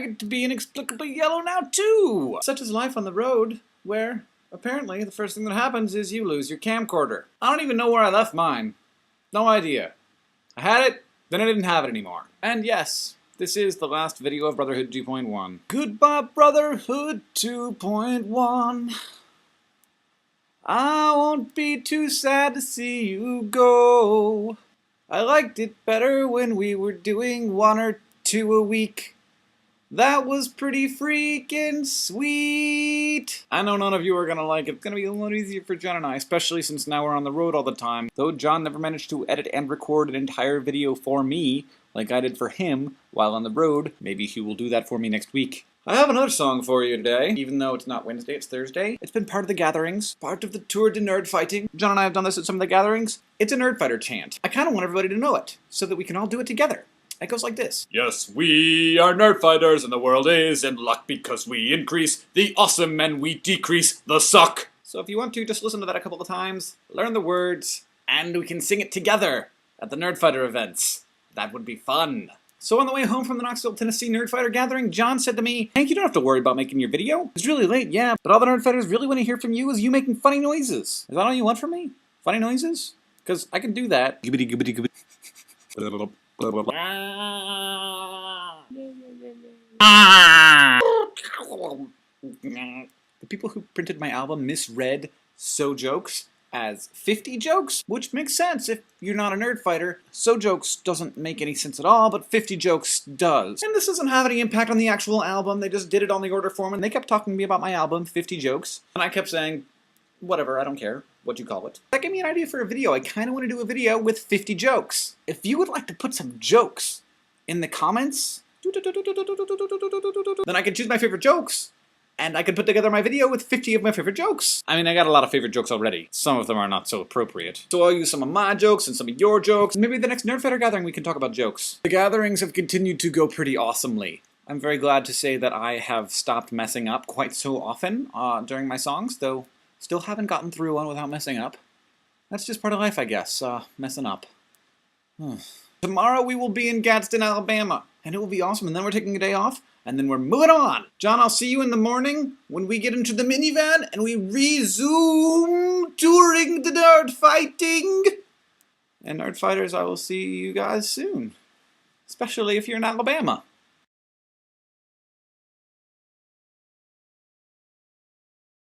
get to be inexplicably yellow now too! Such is life on the road, where, apparently, the first thing that happens is you lose your camcorder. I don't even know where I left mine. No idea. I had it, then I didn't have it anymore. And yes, this is the last video of Brotherhood 2.1. Goodbye, Brotherhood 2.1. I won't be too sad to see you go. I liked it better when we were doing 1 or 2 a week. That was pretty freaking sweet. I know none of you are gonna like it. It's gonna be a lot easier for John and I, especially since now we're on the road all the time. Though John never managed to edit and record an entire video for me, like I did for him, while on the road. Maybe he will do that for me next week. I have another song for you today, even though it's not Wednesday, it's Thursday. It's been part of the gatherings, part of the tour de nerd fighting. John and I have done this at some of the gatherings. It's a nerd fighter chant. I kind of want everybody to know it, so that we can all do it together. It goes like this. Yes, we are nerd fighters, and the world is in luck because we increase the awesome and we decrease the suck. So if you want to, just listen to that a couple of times, learn the words, and we can sing it together at the nerd fighter events. That would be fun. So on the way home from the Knoxville, Tennessee Nerdfighter gathering, John said to me, Hank, you don't have to worry about making your video. It's really late, yeah, but all the Nerdfighters really want to hear from you is you making funny noises. Is that all you want from me? Funny noises? Because I can do that. Gibbity gibbity gibbity. The people who printed my album misread "So Jokes" as 50 jokes, which makes sense if you're not a nerd fighter. So jokes doesn't make any sense at all, but 50 jokes does. And this doesn't have any impact on the actual album, they just did it on the order form, and they kept talking to me about my album, 50 jokes, and I kept saying, whatever, I don't care what you call it. That gave me an idea for a video. I kind of want to do a video with 50 jokes. If you would like to put some jokes in the comments, then I can choose my favorite jokes. And I could put together my video with 50 of my favorite jokes. I mean, I got a lot of favorite jokes already. Some of them are not so appropriate. So I'll use some of my jokes and some of your jokes. Maybe the next Nerdfighter gathering we can talk about jokes. The gatherings have continued to go pretty awesomely. I'm very glad to say that I have stopped messing up quite so often during my songs, though still haven't gotten through one without messing up. That's just part of life, I guess, messing up. Tomorrow we will be in Gadsden, Alabama, and it will be awesome, and then we're taking a day off, and then we're moving on. John, I'll see you in the morning when we get into the minivan and we resume touring the nerd fighting. And nerd fighters, I will see you guys soon. Especially if you're in Alabama.